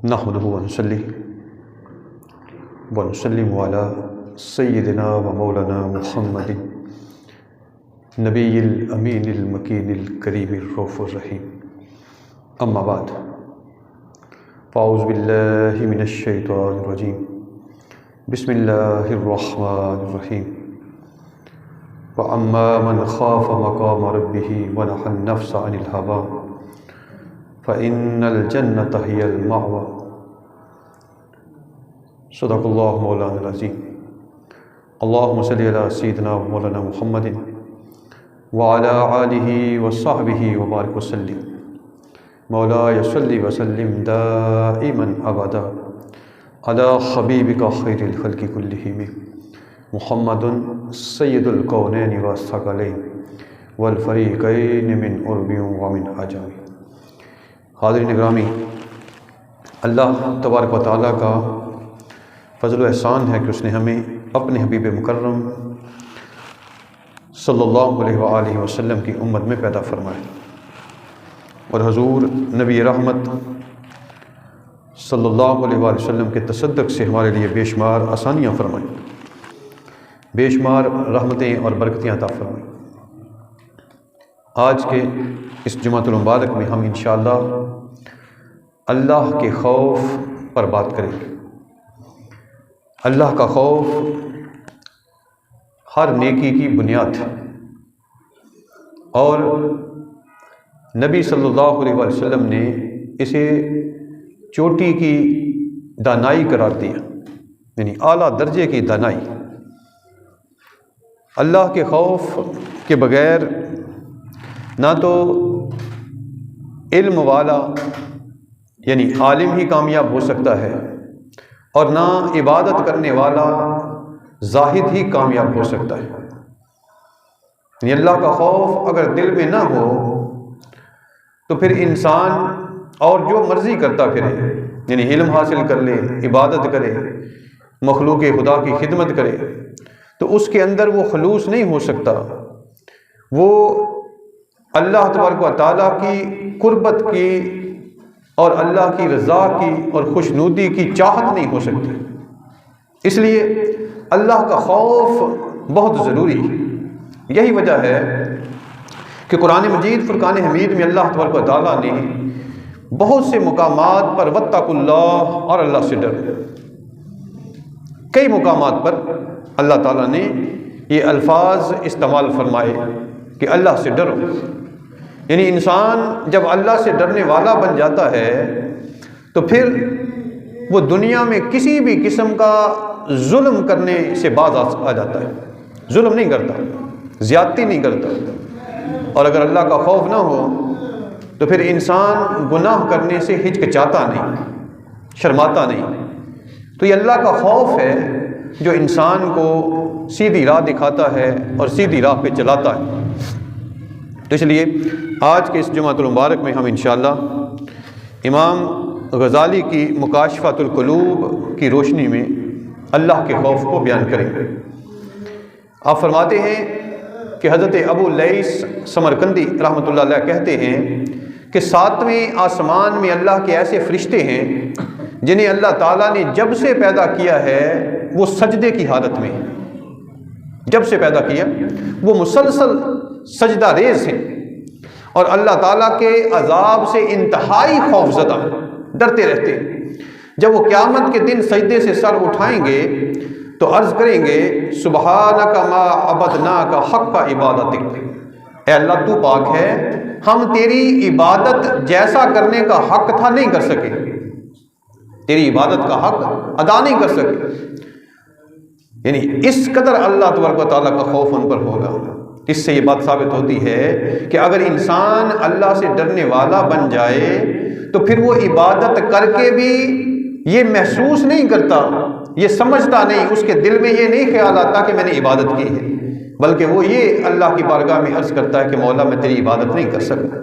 نحمده ونصلي ونسلم على سيدنا ومولانا محمد نبي الأمين المكين الكريم الرؤوف الرحيم. أما بعد، فأعوذ بالله من الشيطان الرجيم. بسم الله الرحمن الرحيم. وأما من خاف مقام ربه ونهى النفس عن الهوى فإن الجنة هي المأوى. صدق الله مولانا العظيم. اللهم صل على سيدنا مولانا محمد وعلى آله وصحبه وبارك وسلم. مولاي صل وسلم دائما أبدا على حبيبك خير الخلق كلهم محمد سید الکونین والثقلین والفریقین من عرب ومن عجم. حاضرین گرامی، اللہ تبارک و تعالیٰ کا فضل و احسان ہے کہ اس نے ہمیں اپنے حبیب مکرم صلی اللہ علیہ وآلہ وسلم کی امت میں پیدا فرمایا اور حضور نبی رحمت صلی اللہ علیہ وآلہ وسلم کے تصدق سے ہمارے لیے بے شمار آسانیاں فرمائیں، بے شمار رحمتیں اور برکتیں عطا فرمائیں. آج کے اس جمعۃ المبارک میں ہم انشاءاللہ اللہ کے خوف پر بات کریں گے. اللہ کا خوف ہر نیکی کی بنیاد ہے اور نبی صلی اللہ علیہ وسلم نے اسے چوٹی کی دانائی قرار دیا، یعنی اعلیٰ درجے کی دانائی. اللہ کے خوف کے بغیر نہ تو علم والا یعنی عالم ہی کامیاب ہو سکتا ہے اور نہ عبادت کرنے والا زاہد ہی کامیاب ہو سکتا ہے. یعنی اللہ کا خوف اگر دل میں نہ ہو تو پھر انسان اور جو مرضی کرتا پھرے، یعنی علم حاصل کر لے، عبادت کرے، مخلوق خدا کی خدمت کرے، تو اس کے اندر وہ خلوص نہیں ہو سکتا، وہ اللہ تبارک و تعالیٰ کی قربت کی اور اللہ کی رضا کی اور خوشنودی کی چاہت نہیں ہو سکتی. اس لیے اللہ کا خوف بہت ضروری ہے. یہی وجہ ہے کہ قرآن مجید فرقان حمید میں اللہ تبارک و تعالیٰ نے بہت سے مقامات پر واتقوا اللہ اور اللہ سے ڈرو، کئی مقامات پر اللہ تعالیٰ نے یہ الفاظ استعمال فرمائے کہ اللہ سے ڈرو. یعنی انسان جب اللہ سے ڈرنے والا بن جاتا ہے تو پھر وہ دنیا میں کسی بھی قسم کا ظلم کرنے سے باز آ جاتا ہے، ظلم نہیں کرتا، زیادتی نہیں کرتا. اور اگر اللہ کا خوف نہ ہو تو پھر انسان گناہ کرنے سے ہچکچاتا نہیں، شرماتا نہیں. تو یہ اللہ کا خوف ہے جو انسان کو سیدھی راہ دکھاتا ہے اور سیدھی راہ پہ چلاتا ہے. تو اس لیے آج کے اس جمعۃ المبارک میں ہم انشاءاللہ امام غزالی کی مکاشفۃ القلوب کی روشنی میں اللہ کے خوف کو بیان کریں گے. آپ فرماتے ہیں کہ حضرت ابو لیث سمرقندی رحمۃ اللہ علیہ کہتے ہیں کہ 7ویں آسمان میں اللہ کے ایسے فرشتے ہیں جنہیں اللہ تعالیٰ نے جب سے پیدا کیا ہے وہ سجدے کی حالت میں، جب سے پیدا کیا وہ مسلسل سجدہ ریز ہیں اور اللہ تعالیٰ کے عذاب سے انتہائی خوف زدہ ڈرتے رہتے ہیں. جب وہ قیامت کے دن سجدے سے سر اٹھائیں گے تو عرض کریں گے سبحانک ما عبدناک حق عبادتک، اے اللہ تو پاک ہے، ہم تیری عبادت جیسا کرنے کا حق تھا نہیں کر سکے، تیری عبادت کا حق ادا نہیں کر سکے. یعنی اس قدر اللہ تبارک و تعالیٰ کا خوف ان پر ہوگا. اس سے یہ بات ثابت ہوتی ہے کہ اگر انسان اللہ سے ڈرنے والا بن جائے تو پھر وہ عبادت کر کے بھی یہ محسوس نہیں کرتا، یہ سمجھتا نہیں، اس کے دل میں یہ نہیں خیال آتا کہ میں نے عبادت کی ہے، بلکہ وہ یہ اللہ کی بارگاہ میں عرض کرتا ہے کہ مولا میں تیری عبادت نہیں کر سکتا.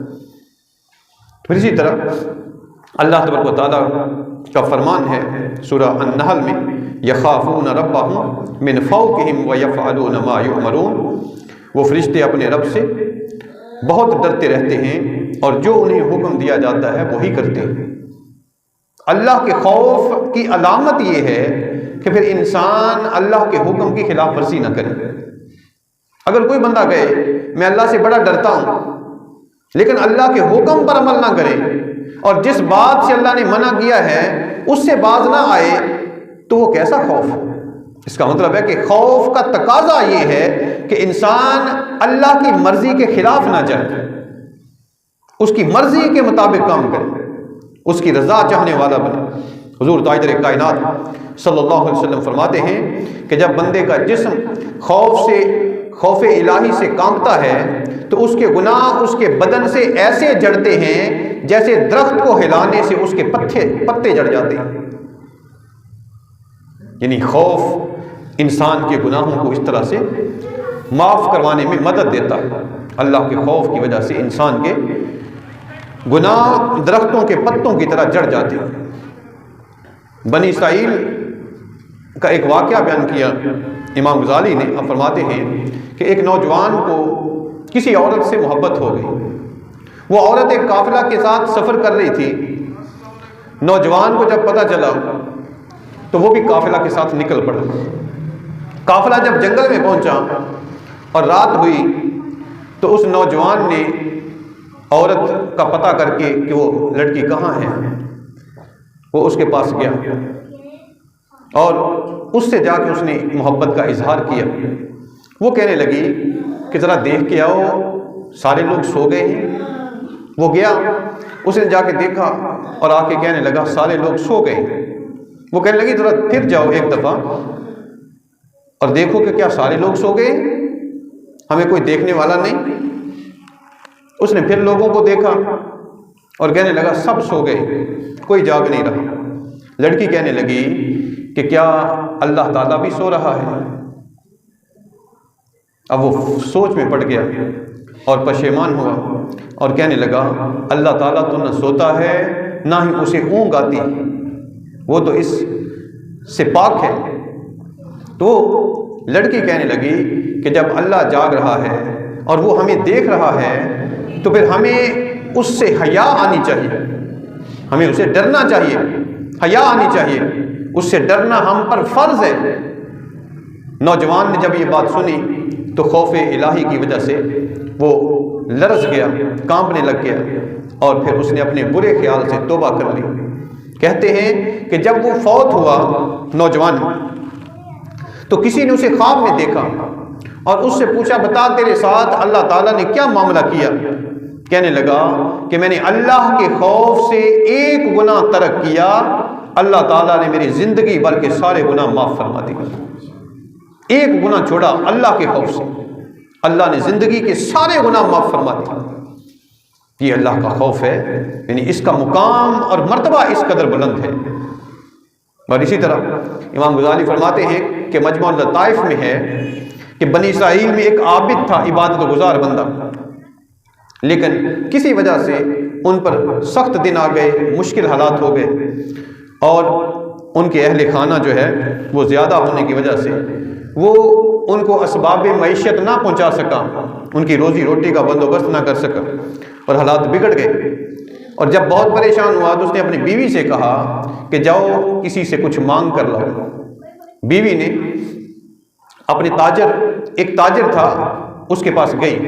پھر اسی طرح اللہ تبارک و تعالیٰ کا فرمان ہے سورہ النحل میں یخافون ربہم من فوقہم ویفعلون ما یؤمرون، وہ فرشتے اپنے رب سے بہت ڈرتے رہتے ہیں اور جو انہیں حکم دیا جاتا ہے وہی کرتے ہیں. اللہ کے خوف کی علامت یہ ہے کہ پھر انسان اللہ کے حکم کی خلاف ورزی نہ کرے۔ اگر کوئی بندہ کہے میں اللہ سے بڑا ڈرتا ہوں لیکن اللہ کے حکم پر عمل نہ کرے اور جس بات سے اللہ نے منع کیا ہے اس سے باز نہ آئے تو وہ کیسا خوف ہے؟ اس کا مطلب ہے کہ خوف کا تقاضا یہ ہے کہ انسان اللہ کی مرضی کے خلاف نہ جائے، اس کی مرضی کے مطابق کام کرے، اس کی رضا چاہنے والا بنے۔ حضور تاجدار کائنات صلی اللہ علیہ وسلم فرماتے ہیں کہ جب بندے کا جسم خوف الہی سے کانپتا ہے تو اس کے گناہ اس کے بدن سے ایسے جڑتے ہیں جیسے درخت کو ہلانے سے اس کے پتے جڑ جاتے ہیں۔ یعنی خوف انسان کے گناہوں کو اس طرح سے معاف کروانے میں مدد دیتا ہے۔ اللہ کے خوف کی وجہ سے انسان کے گناہ درختوں کے پتوں کی طرح جڑ جاتے ہیں۔ بنی اسرائیل کا ایک واقعہ بیان کیا امام غزالی نے، اب فرماتے ہیں کہ ایک نوجوان کو کسی عورت سے محبت ہو گئی۔ وہ عورت ایک قافلہ کے ساتھ سفر کر رہی تھی۔ نوجوان کو جب پتہ چلا تو وہ بھی قافلہ کے ساتھ نکل پڑا۔ قافلہ جب جنگل میں پہنچا اور رات ہوئی تو اس نوجوان نے عورت کا پتہ کر کے کہ وہ لڑکی کہاں ہے وہ اس کے پاس گیا اور اس سے جا کے اس نے محبت کا اظہار کیا۔ وہ کہنے لگی کہ ذرا دیکھ کے آؤ سارے لوگ سو گئے ہیں۔ وہ گیا، اس نے جا کے دیکھا اور آ کے کہنے لگا سارے لوگ سو گئے۔ وہ کہنے لگی ذرا پھر جاؤ ایک دفعہ اور دیکھو کہ کیا سارے لوگ سو گئے، ہمیں کوئی دیکھنے والا نہیں۔ اس نے پھر لوگوں کو دیکھا اور کہنے لگا سب سو گئے، کوئی جاگ نہیں رہا۔ لڑکی کہنے لگی کہ کیا اللہ تعالیٰ بھی سو رہا ہے؟ اب وہ سوچ میں پڑ گیا اور پشیمان ہوا اور کہنے لگا اللہ تعالیٰ تو نہ سوتا ہے نہ ہی اسے اونگ آتی، وہ تو اس سے پاک ہے۔ تو لڑکی کہنے لگی کہ جب اللہ جاگ رہا ہے اور وہ ہمیں دیکھ رہا ہے تو پھر ہمیں اس سے حیا آنی چاہیے، ہمیں اسے ڈرنا چاہیے، حیا آنی چاہیے، اس سے ڈرنا ہم پر فرض ہے۔ نوجوان نے جب یہ بات سنی تو خوف الہی کی وجہ سے وہ لرز گیا، کانپنے لگ گیا اور پھر اس نے اپنے برے خیال سے توبہ کر لی۔ کہتے ہیں کہ جب وہ فوت ہوا نوجوان تو کسی نے اسے خواب میں دیکھا اور اس سے پوچھا بتا تیرے ساتھ اللہ تعالیٰ نے کیا معاملہ کیا؟ کہنے لگا کہ میں نے اللہ کے خوف سے ایک گناہ ترک کیا، اللہ تعالیٰ نے میری زندگی بھر کے سارے گناہ معاف فرما دیے۔ ایک گناہ چھوڑا اللہ کے خوف سے، اللہ نے زندگی کے سارے گناہ معاف فرما دیے۔ یہ اللہ کا خوف ہے، یعنی اس کا مقام اور مرتبہ اس قدر بلند ہے۔ اور اسی طرح امام غزالی فرماتے ہیں کہ مجموع اللطائف میں ہے کہ بنی اسرائیل میں ایک عابد تھا، عبادت گزار بندہ، لیکن کسی وجہ سے ان پر سخت دن آ گئے، مشکل حالات ہو گئے اور ان کے اہل خانہ جو ہے وہ زیادہ ہونے کی وجہ سے وہ ان کو اسباب معیشت نہ پہنچا سکا، ان کی روزی روٹی کا بندوبست نہ کر سکا اور حالات بگڑ گئے۔ اور جب بہت پریشان ہوا تو اس نے اپنی بیوی سے کہا کہ جاؤ کسی سے کچھ مانگ کر لاؤ۔ بیوی نے اپنے ایک تاجر تھا اس کے پاس گئی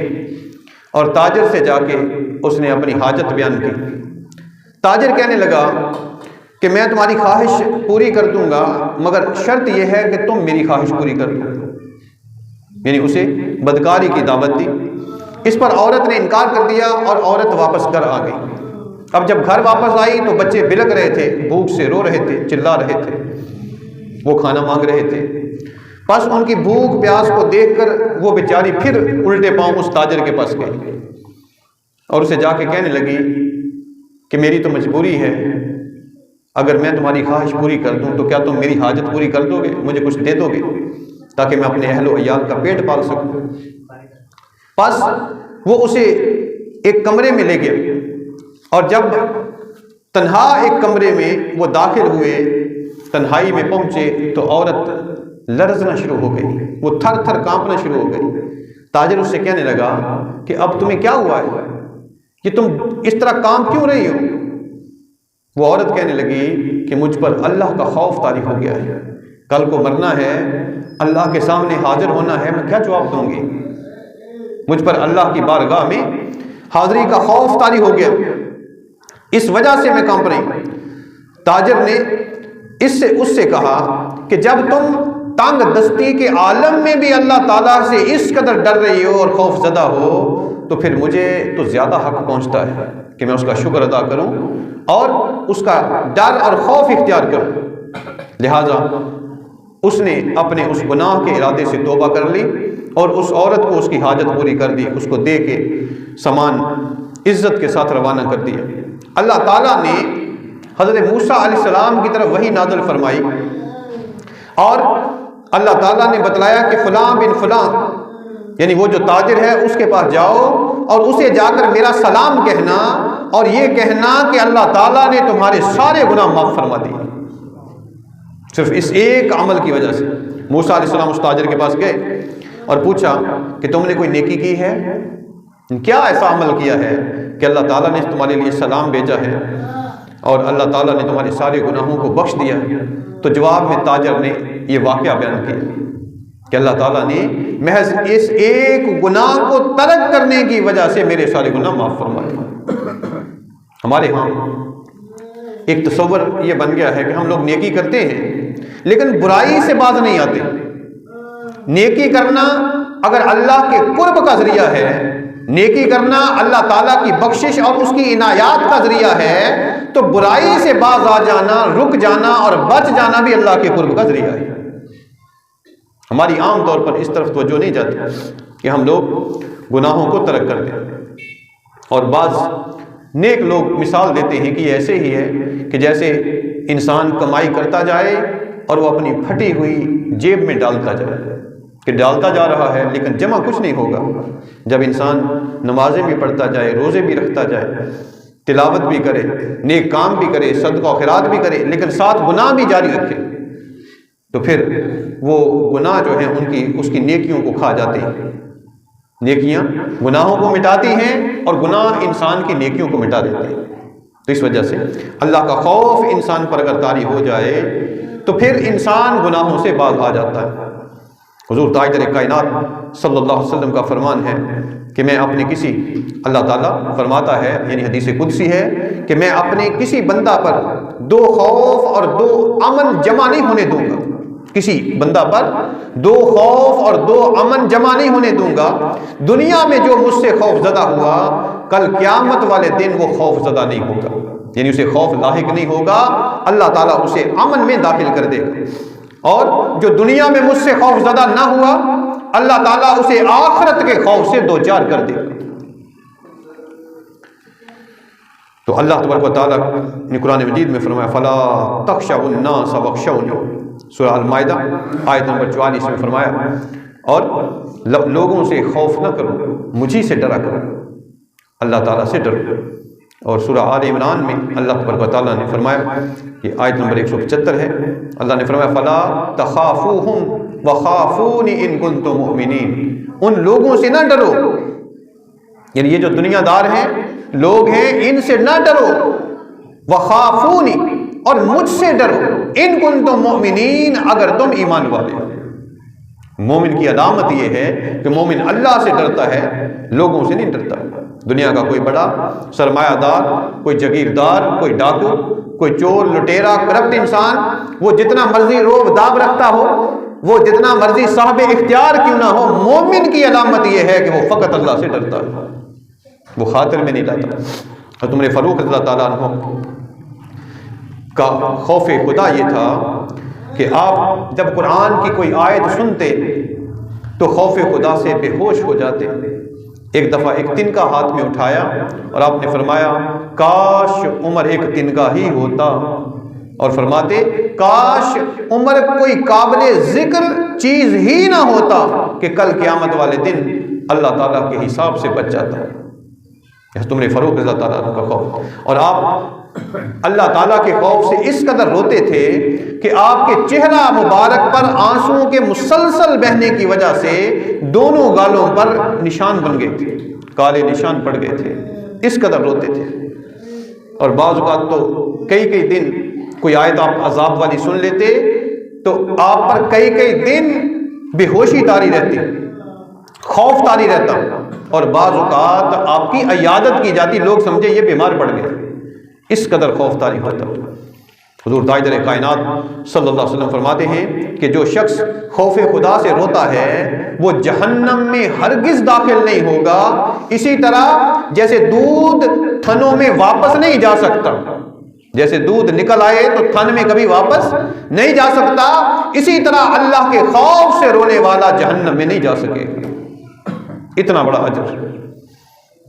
اور تاجر سے جا کے اس نے اپنی حاجت بیان کی۔ تاجر کہنے لگا کہ میں تمہاری خواہش پوری کر دوں گا مگر شرط یہ ہے کہ تم میری خواہش پوری کر دو، یعنی اسے بدکاری کی دعوت دی۔ اس پر عورت نے انکار کر دیا اور عورت واپس گھر آ گئی۔ اب جب گھر واپس آئی تو بچے بلک رہے تھے، بھوک سے رو رہے تھے، چلا رہے تھے، وہ کھانا مانگ رہے تھے۔ بس ان کی بھوک پیاس کو دیکھ کر وہ بیچاری پھر الٹے پاؤں اس تاجر کے پاس گئی اور اسے جا کے کہنے لگی کہ میری تو مجبوری ہے، اگر میں تمہاری خواہش پوری کر دوں تو کیا تم میری حاجت پوری کر دو گے، مجھے کچھ دے دو گے تاکہ میں اپنے اہل و عیال کا پیٹ پال سکوں۔ بس وہ اسے ایک کمرے میں لے گیا اور جب تنہا ایک کمرے میں وہ داخل ہوئے، تنہائی میں پہنچے تو عورت لرزنا شروع ہو گئی، وہ تھر تھر کانپنا شروع ہو گئی۔ تاجر اس سے کہنے لگا کہ اب تمہیں کیا ہوا ہے، کہ تم اس طرح کانپ کیوں رہی ہو؟ وہ عورت کہنے لگی کہ مجھ پر اللہ کا خوف طاری ہو گیا ہے، کل کو مرنا ہے، اللہ کے سامنے حاضر ہونا ہے، میں کیا جواب دوں گی؟ مجھ پر اللہ کی بارگاہ میں حاضری کا خوف طاری ہو گیا، اس وجہ سے میں کانپ رہی۔ تاجر نے اس سے کہا کہ جب تم تنگ دستی کے عالم میں بھی اللہ تعالیٰ سے اس قدر ڈر رہی ہو اور خوف زدہ ہو تو پھر مجھے تو زیادہ حق پہنچتا ہے کہ میں اس کا شکر ادا کروں اور اس کا ڈر اور خوف اختیار کروں۔ لہٰذا اس نے اپنے اس گناہ کے ارادے سے توبہ کر لی اور اس عورت کو اس کی حاجت پوری کر دی، اس کو دے کے سامان عزت کے ساتھ روانہ کر دیا۔ اللہ تعالیٰ نے حضرت موسیٰ علیہ السلام کی طرف وحی نازل فرمائی اور اللہ تعالیٰ نے بتلایا کہ فلاں بن فلاں، یعنی وہ جو تاجر ہے اس کے پاس جاؤ اور اسے جا کر میرا سلام کہنا اور یہ کہنا کہ اللہ تعالیٰ نے تمہارے سارے گناہ معاف فرما دیے۔ صرف اس ایک عمل کی وجہ سے موسیٰ علیہ السلام اس تاجر کے پاس گئے اور پوچھا کہ تم نے کوئی نیکی کی ہے؟ کیا ایسا عمل کیا ہے کہ اللہ تعالیٰ نے تمہارے لیے سلام بھیجا ہے اور اللہ تعالیٰ نے تمہارے سارے گناہوں کو بخش دیا؟ تو جواب میں تاجر نے یہ واقعہ بیان کیا کہ اللہ تعالیٰ نے محض اس ایک گناہ کو ترک کرنے کی وجہ سے میرے سارے گناہ معاف فرما دیے۔ ہمارے ہاں ایک تصور یہ بن گیا ہے کہ ہم لوگ نیکی کرتے ہیں لیکن برائی سے باز نہیں آتے۔ نیکی کرنا اگر اللہ کے قرب کا ذریعہ ہے، نیکی کرنا اللہ تعالیٰ کی بخشش اور اس کی عنایات کا ذریعہ ہے، تو برائی سے باز آ جانا، رک جانا اور بچ جانا بھی اللہ کے قرب کا ذریعہ ہے۔ ہماری عام طور پر اس طرف توجہ نہیں جاتی کہ ہم لوگ گناہوں کو ترک کر دیں، اور بعض نیک لوگ مثال دیتے ہیں کہ یہ ایسے ہی ہے کہ جیسے انسان کمائی کرتا جائے اور وہ اپنی پھٹی ہوئی جیب میں ڈالتا جائے، کہ ڈالتا جا رہا ہے لیکن جمع کچھ نہیں ہوگا۔ جب انسان نمازیں بھی پڑھتا جائے، روزے بھی رکھتا جائے، تلاوت بھی کرے، نیک کام بھی کرے، صدقہ و خیرات بھی کرے، لیکن ساتھ گناہ بھی جاری رکھے، تو پھر وہ گناہ جو ہیں اس کی نیکیوں کو کھا جاتے ہیں۔ نیکیاں گناہوں کو مٹاتی ہیں اور گناہ انسان کی نیکیوں کو مٹا دیتے ہیں۔ تو اس وجہ سے اللہ کا خوف انسان پر اگر طاری ہو جائے تو پھر انسان گناہوں سے باز آ جاتا ہے۔ حضور تاجدار کائنات صلی اللہ علیہ وسلم کا فرمان ہے کہ میں اپنے اللہ تعالیٰ فرماتا ہے، یعنی حدیث قدسی ہے، کہ میں اپنے کسی بندہ پر 2 خوف اور 2 امن جمع نہیں ہونے دوں گا۔ کسی بندہ پر 2 خوف اور 2 امن جمع نہیں ہونے دوں گا۔ دنیا میں جو مجھ سے خوف زدہ ہوا، کل قیامت والے دن وہ خوف زدہ نہیں ہوگا، یعنی اسے خوف لاحق نہیں ہوگا، اللہ تعالیٰ اسے امن میں داخل کر دے گا۔ اور جو دنیا میں مجھ سے خوف زدہ نہ ہوا، اللہ تعالیٰ اسے آخرت کے خوف سے دوچار کر دے گا۔ تو اللہ تبارک و تعالیٰ نے قرآن مجید میں فرمایا فَلَا تَخْشَوُا النَّاسَ وَاخْشَوْنِی، سورہ المائدہ آیت نمبر 44 میں فرمایا، اور لوگوں سے خوف نہ کرو، مجھی سے ڈرا کرو، اللہ تعالیٰ سے ڈرو۔ اور سورہ آل عمران میں اللہ تبارک و تعالیٰ نے فرمایا، یہ آیت نمبر 175 ہے، اللہ نے فرمایا فَلَا تَخَافُوهُمْ وَخَافُونِ إِن كُنتُم مُؤْمِنِينَ، ان لوگوں سے نہ ڈرو، یعنی یہ جو دنیا دار ہیں، لوگ ہیں، ان سے نہ ڈرو، وَخَافُونِ، اور مجھ سے ڈرو، ان کنتم مؤمنین، اگر تم ایمان والے ہو۔ مومن کی علامت یہ ہے کہ مومن اللہ سے ڈرتا ہے، لوگوں سے نہیں ڈرتا۔ دنیا کا کوئی بڑا سرمایہ دار، کوئی جگیردار، کوئی ڈاکو، کوئی چور، لٹیرا، کرپٹ انسان، وہ جتنا مرضی روب داب رکھتا ہو، وہ جتنا مرضی صاحب اختیار کیوں نہ ہو، مومن کی علامت یہ ہے کہ وہ فقط اللہ سے ڈرتا ہے، وہ خاطر میں نہیں لاتا۔ اور تمہارے فاروق رضی اللہ تعالیٰ عنہ کا خوف خدا یہ تھا کہ آپ جب قرآن کی کوئی آیت سنتے تو خوف خدا سے بے ہوش ہو جاتے۔ ایک دفعہ ایک تنکا ہاتھ میں اٹھایا اور آپ نے فرمایا کاش عمر ایک تنکا ہی ہوتا، اور فرماتے کاش عمر کوئی قابل ذکر چیز ہی نہ ہوتا کہ کل قیامت والے دن اللہ تعالیٰ کے حساب سے بچ جاتا۔ تمہارے فاروق رضی اللہ تعالیٰ کا خوف، اور آپ اللہ تعالیٰ کے خوف سے اس قدر روتے تھے کہ آپ کے چہرہ مبارک پر آنسوؤں کے مسلسل بہنے کی وجہ سے دونوں گالوں پر نشان بن گئے تھے، کالے نشان پڑ گئے تھے، اس قدر روتے تھے۔ اور بعض اوقات تو کئی دن کوئی آیت آپ عذاب والی سن لیتے تو آپ پر کئی دن بے ہوشی طاری رہتی، خوف طاری رہتا، اور بعض اوقات آپ کی عیادت کی جاتی، لوگ سمجھے یہ بیمار پڑ گئے، اس قدر خوف طاری ہوتا۔ حضور تاجدار کائنات صلی اللہ علیہ وسلم فرماتے ہیں کہ جو شخص خوف خدا سے روتا ہے وہ جہنم میں ہرگز داخل نہیں ہوگا، اسی طرح جیسے دودھ تھنوں میں واپس نہیں جا سکتا، جیسے دودھ نکل آئے تو تھن میں کبھی واپس نہیں جا سکتا، اسی طرح اللہ کے خوف سے رونے والا جہنم میں نہیں جا سکے گا۔ اتنا بڑا اجر۔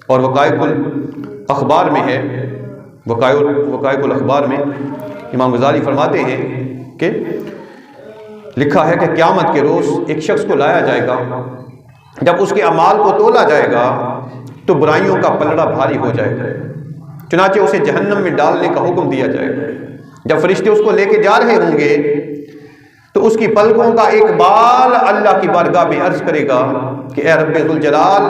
اور وقائع الاخبار میں ہے، وقائع الاخبار میں امام غزالی فرماتے ہیں کہ لکھا ہے کہ قیامت کے روز ایک شخص کو لایا جائے گا، جب اس کے اعمال کو تولا جائے گا تو برائیوں کا پلڑا بھاری ہو جائے گا، چنانچہ اسے جہنم میں ڈالنے کا حکم دیا جائے گا۔ جب فرشتے اس کو لے کے جا رہے ہوں گے تو اس کی پلکوں کا ایک بال اللہ کی بارگاہ میں عرض کرے گا کہ اے رب ذوالجلال،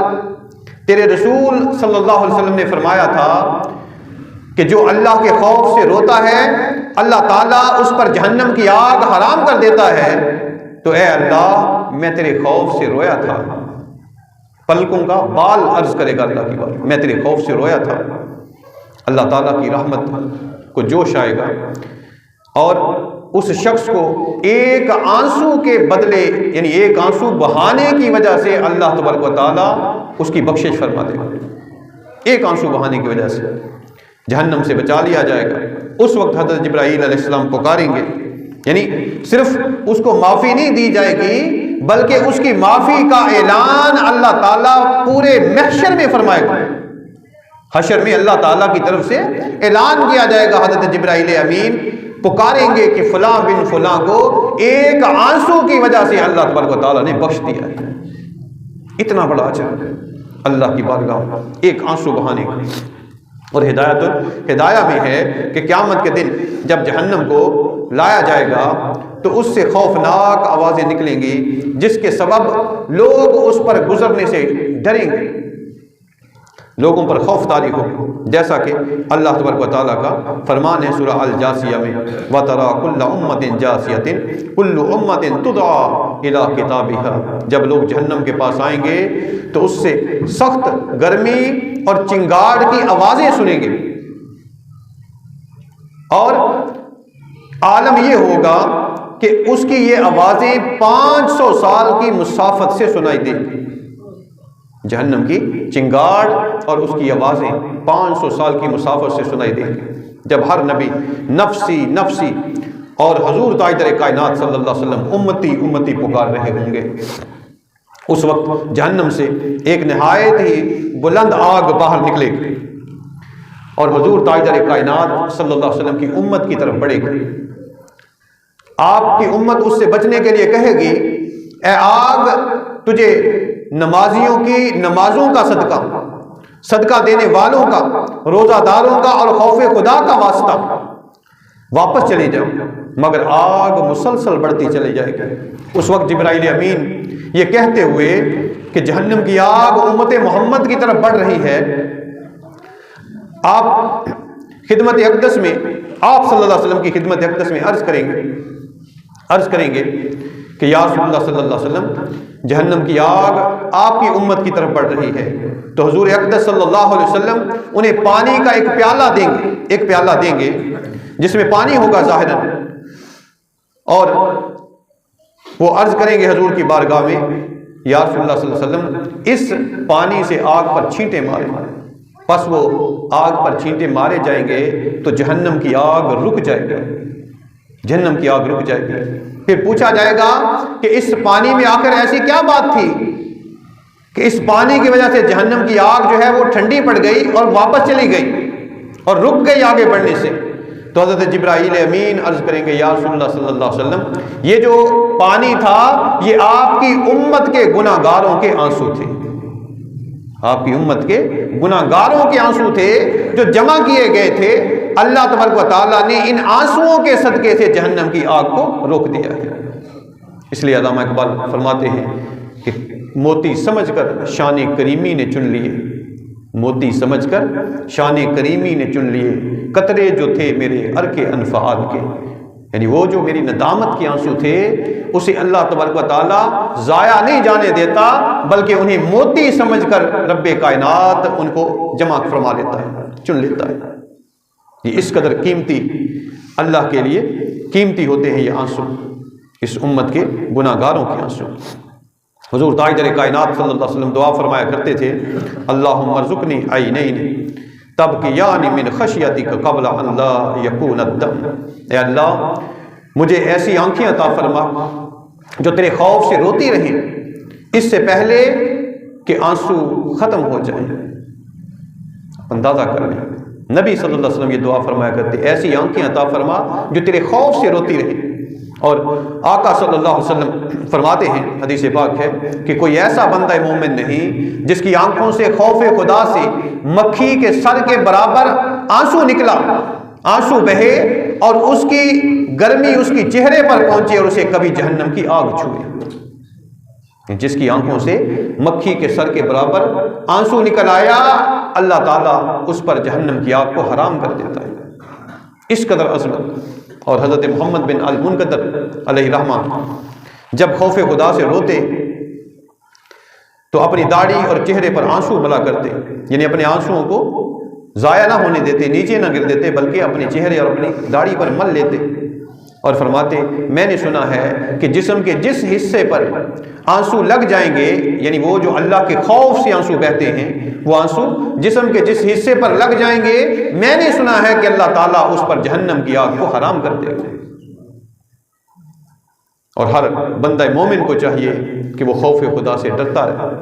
تیرے رسول صلی اللہ علیہ وسلم نے فرمایا تھا کہ جو اللہ کے خوف سے روتا ہے اللہ تعالیٰ اس پر جہنم کی آگ حرام کر دیتا ہے، تو اے اللہ میں تیرے خوف سے رویا تھا۔ پلکوں کا بال عرض کرے گا اللہ کی بات، میں تیرے خوف سے رویا تھا۔ اللہ تعالیٰ کی رحمت کو جوش آئے گا اور اس شخص کو ایک آنسو کے بدلے، یعنی ایک آنسو بہانے کی وجہ سے اللہ تبارک و تعالیٰ اس کی بخشش فرما دے گا۔ ایک آنسو بہانے کی وجہ سے جہنم سے بچا لیا جائے گا۔ اس وقت حضرت جبرائیل علیہ السلام پکاریں گے، یعنی صرف اس کو معافی نہیں دی جائے گی بلکہ اس کی معافی کا اعلان اللہ تعالیٰ پورے محشر میں فرمائے گا۔ حشر میں اللہ تعالیٰ کی طرف سے اعلان کیا جائے گا، حضرت جبرائیل امین پکاریں گے کہ فلاں بن فلاں کو ایک آنسو کی وجہ سے اللہ تبارک و تعالیٰ نے بخش دیا ہے۔ اتنا بڑا اجر اللہ کی بارگاہ ایک آنسو بہانے کا۔ اور ہدایہ میں ہے کہ قیامت کے دن جب جہنم کو لایا جائے گا تو اس سے خوفناک آوازیں نکلیں گی جس کے سبب لوگ اس پر گزرنے سے ڈریں گے، لوگوں پر خوف طاری ہو، جیسا کہ اللہ تبارک و تعالیٰ کا فرمان ہے سورہ الجاسیہ میں، وَتَرَىٰ كُلَّ أُمَّةٍ جَاثِيَةٍ كُلُّ أُمَّةٍ تُدْعَىٰ إِلَىٰ كِتَابِهَا۔ جب لوگ جہنم کے پاس آئیں گے تو اس سے سخت گرمی اور چنگاڑ کی آوازیں سنیں گے، اور عالم یہ ہوگا کہ اس کی یہ آوازیں 500 سال کی مسافت سے سنائی دیں گی۔ جہنم کی چنگاڑ اور اس کی آوازیں 500 سال کی مسافت سے سنائی دیں گی، جب ہر نبی نفسی نفسی اور حضور تاجدار کائنات صلی اللہ علیہ وسلم امتی امتی پکار رہے ہوں گے۔ اس وقت جہنم سے ایک نہایت ہی بلند آگ باہر نکلے گی اور حضور تاجدار کائنات صلی اللہ علیہ وسلم کی امت کی طرف بڑھے گی۔ آپ کی امت اس سے بچنے کے لیے کہے گی، اے آگ، تجھے نمازیوں کی نمازوں کا صدقہ دینے والوں کا، روزہ داروں کا اور خوف خدا کا واسطہ، واپس چلی جاؤ، مگر آگ مسلسل بڑھتی چلی جائے گی۔ اس وقت جبرائیل امین یہ کہتے ہوئے کہ جہنم کی آگ امت محمد کی طرف بڑھ رہی ہے، آپ خدمت اقدس میں، آپ صلی اللہ علیہ وسلم کی خدمت اقدس میں عرض کریں گے کہ یا رسول اللہ صلی اللہ علیہ وسلم، جہنم کی آگ آپ کی امت کی طرف بڑھ رہی ہے، تو حضور اقدس صلی اللہ علیہ وسلم انہیں پانی کا ایک پیالہ دیں گے جس میں پانی ہوگا ظاہراً، اور وہ عرض کریں گے حضور کی بارگاہ میں، یا رسول اللہ صلی اللہ علیہ وسلم اس پانی سے آگ پر چھینٹے مارے۔ پس وہ آگ پر چھینٹے مارے جائیں گے تو جہنم کی آگ رک جائے گی، جہنم کی آگ رک جائے گی۔ پھر پوچھا جائے گا کہ اس پانی میں آخر ایسی کیا بات تھی کہ اس پانی کی وجہ سے جہنم کی آگ جو ہے وہ ٹھنڈی پڑ گئی اور واپس چلی گئی اور رک گئی آگے بڑھنے سے؟ تو حضرت جبرائیل امین عرض کریں گے، یا رسول اللہ صلی اللہ علیہ وسلم، یہ جو پانی تھا یہ آپ کی امت کے گناہ گاروں کے آنسو تھے، آپ کی امت کے گناہ گاروں کے آنسو تھے جو جمع کیے گئے تھے۔ اللہ تبارک و تعالیٰ نے ان آنسوؤں کے صدقے سے جہنم کی آگ کو روک دیا ہے۔ اس لیے علامہ اقبال فرماتے ہیں کہ موتی سمجھ کر شان کریمی نے چن لیے، موتی سمجھ کر شان کریمی نے چن لیے قطرے جو تھے میرے عرق انفعال کے، یعنی وہ جو میری ندامت کے آنسو تھے اسے اللہ تبارک و تعالیٰ ضائع نہیں جانے دیتا، بلکہ انہیں موتی سمجھ کر رب کائنات ان کو جمع فرما لیتا ہے، چن لیتا ہے۔ یہ اس قدر قیمتی، اللہ کے لیے قیمتی ہوتے ہیں یہ آنسو، اس امت کے گناہ گاروں کے آنسو۔ حضور تاجدار کائنات صلی اللہ علیہ وسلم دعا فرمایا کرتے تھے، اللہم ارزقنی عینین تبکیان من خشیتک قبل ان لا یکون الدم، اے اللہ مجھے ایسی آنکھیں عطا فرما جو تیرے خوف سے روتی رہیں اس سے پہلے کہ آنسو ختم ہو جائیں۔ اندازہ کر لیں، نبی صلی اللہ علیہ وسلم یہ دعا فرمایا کرتے، ایسی آنکھیں عطا فرما جو تیرے خوف سے روتی رہیں۔ اور آقا صلی اللہ علیہ وسلم فرماتے ہیں، حدیث پاک ہے کہ کوئی ایسا بندہ مومن نہیں جس کی آنکھوں سے خوف خدا سے مکھی کے سر کے برابر آنسو نکلا، آنسو بہے اور اس کی گرمی اس کی چہرے پر پہنچے اور اسے کبھی جہنم کی آگ چھوئے۔ جس کی آنکھوں سے مکھی کے سر کے برابر آنسو نکل آیا، اللہ تعالیٰ اس پر جہنم کی آگ کو حرام کر دیتا ہے۔ اس قدر عظمت۔ اور حضرت محمد بن المنقدر علیہ رحمہ جب خوف خدا سے روتے تو اپنی داڑھی اور چہرے پر آنسو ملا کرتے، یعنی اپنے آنسوؤں کو ضائع نہ ہونے دیتے، نیچے نہ گر دیتے، بلکہ اپنے چہرے اور اپنی داڑھی پر مل لیتے اور فرماتے، میں نے سنا ہے کہ جسم کے جس حصے پر آنسو لگ جائیں گے، یعنی وہ جو اللہ کے خوف سے آنسو بہتے ہیں، وہ آنسو جسم کے جس حصے پر لگ جائیں گے، میں نے سنا ہے کہ اللہ تعالیٰ اس پر جہنم کی آگ کو حرام کر دے گا۔ اور ہر بندہ مومن کو چاہیے کہ وہ خوف خدا سے ڈرتا رہے،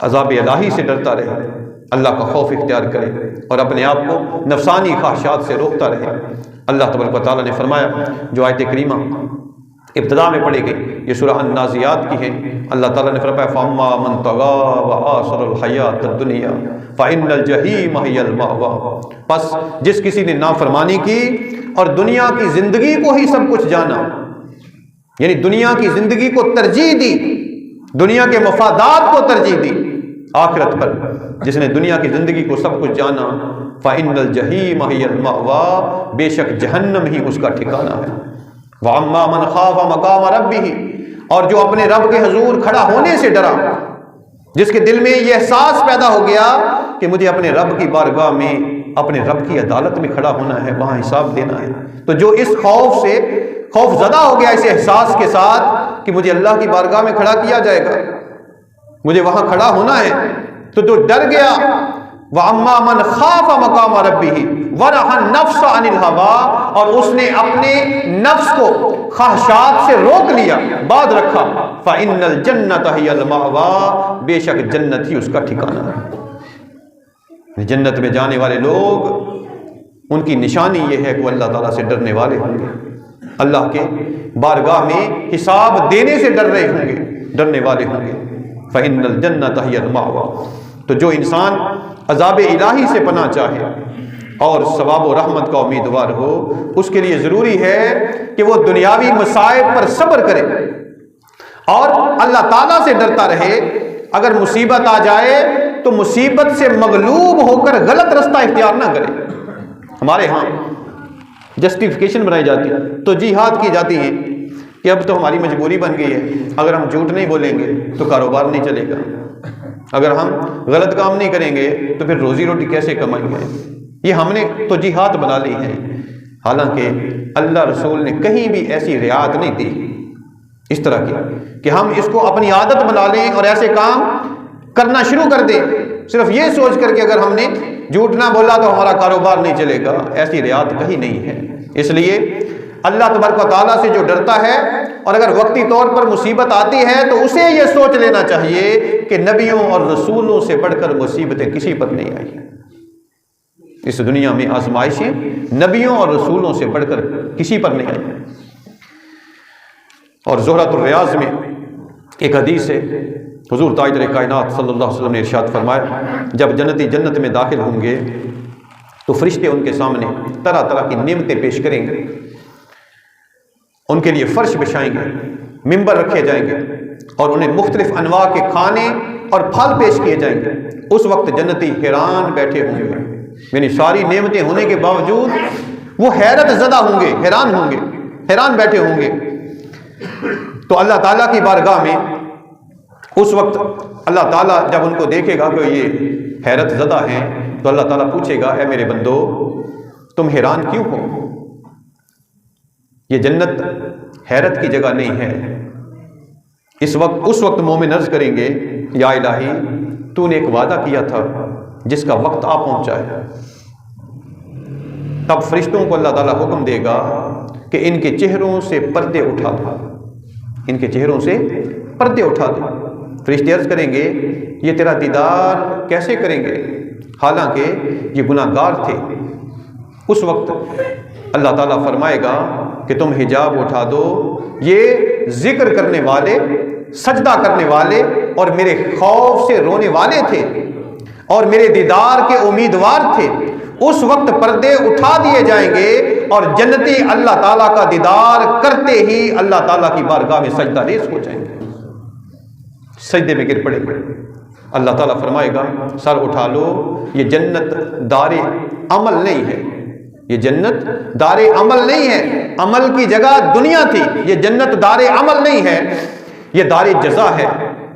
عذاب الہی سے ڈرتا رہے، اللہ کا خوف اختیار کرے اور اپنے آپ کو نفسانی خواہشات سے روکتا رہے۔ اللہ تبارک و تعالیٰ نے فرمایا، جو آیت کریمہ ابتدا میں پڑھی گئی یہ سورہ النازعات کی ہے، اللہ تعالیٰ نے فرمایا فَأَمَّا مَنْ طَغَىٰ وَآثَرَ الْحَيَاةَ الدُّنْيَا فَإِنَّ الْجَحِيمَ هِيَ الْمَأْوَىٰ، پس جس کسی نے نافرمانی کی اور دنیا کی زندگی کو ہی سب کچھ جانا، یعنی دنیا کی زندگی کو ترجیح دی، دنیا کے مفادات کو ترجیح دی آخرت پر، جس نے دنیا کی زندگی کو سب کچھ جانا، فَإِنَّ الْجَحِيمَ هِيَ الْمَأْوَىٰ، بے شک جہنم ہی اس کا ٹھکانہ ہے۔ وَأَمَّا مَنْ خَافَ مَقَامَ رَبِّهِ، اور جو اپنے رب کے حضور کھڑا ہونے سے ڈرا، جس کے دل میں یہ احساس پیدا ہو گیا کہ مجھے اپنے رب کی بارگاہ میں اپنے رب کی عدالت میں کھڑا ہونا ہے، وہاں حساب دینا ہے، تو جو اس خوف سے خوف زدہ ہو گیا اس احساس کے ساتھ کہ مجھے اللہ کی بارگاہ میں کھڑا کیا جائے گا، مجھے وہاں کھڑا ہونا ہے، تو جو ڈر گیا، وَأَمَّا مَنْ خَافَ مَقَامَ رَبِّهِ وَنَهَى النَّفْسَ عَنِ الْهَوَىٰ، اور اس نے اپنے نفس کو خواہشات سے روک لیا، بعد رکھا، فَإِنَّ الْجَنَّةَ هِيَ الْمَأْوَىٰ، بے شک جنت ہی اس کا ٹھکانہ ہے۔ جنت میں جانے والے لوگ، ان کی نشانی یہ ہے کہ وہ اللہ تعالیٰ سے ڈرنے والے ہوں گے، اللہ کے بارگاہ میں حساب دینے سے ڈر رہے ہوں گے، ڈرنے والے ہوں گے۔ فَإِنَّ الْجَنَّةَ هِيَ الْمَأْوَىٰ، تو جو انسان عذاب الہی سے پناہ چاہے اور ثواب و رحمت کا امیدوار ہو، اس کے لیے ضروری ہے کہ وہ دنیاوی مصائب پر صبر کرے اور اللہ تعالیٰ سے ڈرتا رہے۔ اگر مصیبت آ جائے تو مصیبت سے مغلوب ہو کر غلط رستہ اختیار نہ کرے۔ ہمارے ہاں جسٹیفیکیشن بنائی جاتی ہے، توجیحات کی جاتی ہیں کہ اب تو ہماری مجبوری بن گئی ہے، اگر ہم جھوٹ نہیں بولیں گے تو کاروبار نہیں چلے گا، اگر ہم غلط کام نہیں کریں گے تو پھر روزی روٹی کیسے کمائیں گے۔ یہ ہم نے توجیحات بنا لی ہیں، حالانکہ اللہ رسول نے کہیں بھی ایسی رعایت نہیں دی اس طرح کی کہ ہم اس کو اپنی عادت بنا لیں اور ایسے کام کرنا شروع کر دیں صرف یہ سوچ کر کہ اگر ہم نے جھوٹ نہ بولا تو ہمارا کاروبار نہیں چلے گا۔ ایسی رعایت کہیں نہیں ہے۔ اس لیے اللہ تبارک و تعالیٰ سے جو ڈرتا ہے اور اگر وقتی طور پر مصیبت آتی ہے تو اسے یہ سوچ لینا چاہیے کہ نبیوں اور رسولوں سے بڑھ کر مصیبتیں کسی پر نہیں آئی۔ اس دنیا میں آزمائشیں نبیوں اور رسولوں سے بڑھ کر کسی پر نہیں آئی۔ اور زہرۃ الریاض میں ایک حدیث ہے، حضور تاجدار کائنات صلی اللہ علیہ وسلم نے ارشاد فرمایا، جب جنتی جنت میں داخل ہوں گے تو فرشتے ان کے سامنے طرح طرح کی نعمتیں پیش کریں گے، ان کے لیے فرش بچھائیں گے، ممبر رکھے جائیں گے اور انہیں مختلف انواع کے کھانے اور پھل پیش کیے جائیں گے، اس وقت جنتی حیران بیٹھے ہوں گے، یعنی ساری نعمتیں ہونے کے باوجود وہ حیرت زدہ ہوں گے، حیران بیٹھے ہوں گے۔ تو اللہ تعالیٰ کی بارگاہ میں اس وقت اللہ تعالیٰ جب ان کو دیکھے گا کہ یہ حیرت زدہ ہیں، تو اللہ تعالیٰ پوچھے گا اے میرے بندو تم حیران کیوں ہو؟ یہ جنت حیرت کی جگہ نہیں ہے۔ اس وقت مومن عرض کریں گے یا الہی تو نے ایک وعدہ کیا تھا جس کا وقت آ پہنچا ہے۔ تب فرشتوں کو اللہ تعالیٰ حکم دے گا کہ ان کے چہروں سے پردے اٹھا دو، ان کے چہروں سے پردے اٹھا دو۔ فرشتے عرض کریں گے یہ تیرا دیدار کیسے کریں گے حالانکہ یہ گناہ گار تھے۔ اس وقت اللہ تعالیٰ فرمائے گا کہ تم حجاب اٹھا دو، یہ ذکر کرنے والے، سجدہ کرنے والے اور میرے خوف سے رونے والے تھے اور میرے دیدار کے امیدوار تھے۔ اس وقت پردے اٹھا دیے جائیں گے اور جنتی اللہ تعالیٰ کا دیدار کرتے ہی اللہ تعالیٰ کی بارگاہ میں سجدہ ریز ہو جائیں گے، سجدے میں گر پڑیں گے۔ اللہ تعالیٰ فرمائے گا سر اٹھا لو، یہ جنت دار عمل نہیں ہے، یہ جنت دار عمل نہیں ہے، عمل کی جگہ دنیا تھی، یہ جنت دار عمل نہیں ہے، یہ دار جزا ہے۔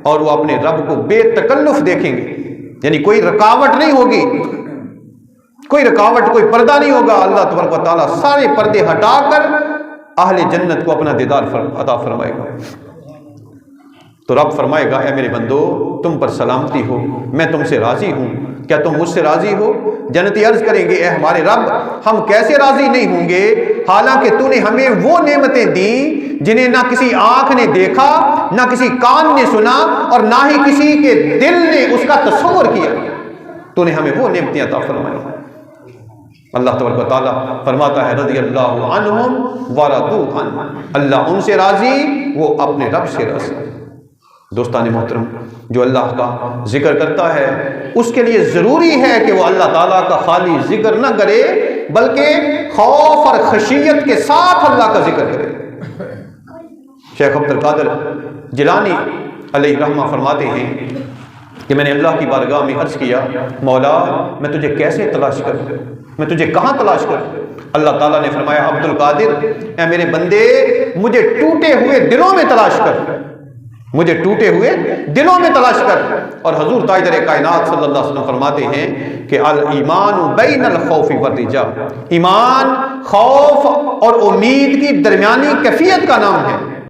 اور وہ اپنے رب کو بے تکلف دیکھیں گے، یعنی کوئی رکاوٹ نہیں ہوگی، کوئی رکاوٹ، کوئی پردہ نہیں ہوگا۔ اللہ تبارک و تعالیٰ سارے پردے ہٹا کر اہل جنت کو اپنا دیدار عطا فرمائے گا۔ تو رب فرمائے گا اے میرے بندو تم پر سلامتی ہو، میں تم سے راضی ہوں، کیا تم مجھ سے راضی ہو؟ جنتی عرض کریں گے اے ہمارے رب ہم کیسے راضی نہیں ہوں گے حالانکہ تو نے ہمیں وہ نعمتیں دیں جنہیں نہ کسی آنکھ نے دیکھا، نہ کسی کان نے سنا اور نہ ہی کسی کے دل نے اس کا تصور کیا۔ تو نے ہمیں وہ نعمتیں عطا فرمائی۔ اللہ تبارک و تعالیٰ فرماتا ہے رضی اللہ عنہم ورضوا عنہ، اللہ ان سے راضی، وہ اپنے رب سے راضی۔ دوستان محترم، جو اللہ کا ذکر کرتا ہے اس کے لیے ضروری ہے کہ وہ اللہ تعالیٰ کا خالی ذکر نہ کرے بلکہ خوف اور خشیت کے ساتھ اللہ کا ذکر کرے۔ شیخ عبد القادر جیلانی علیہ رحمہ فرماتے ہیں کہ میں نے اللہ کی بارگاہ میں عرض کیا مولا میں تجھے کیسے تلاش کروں، میں تجھے کہاں تلاش کروں؟ اللہ تعالیٰ نے فرمایا عبد القادر اے میرے بندے مجھے ٹوٹے ہوئے دلوں میں تلاش کر، مجھے ٹوٹے ہوئے دلوں میں تلاش کر۔ اور حضور تاجدار کائنات صلی اللہ علیہ وسلم فرماتے ہیں کہ الایمان بین الخوف والرجاء، ایمان خوف اور امید کی درمیانی کیفیت کا نام ہے۔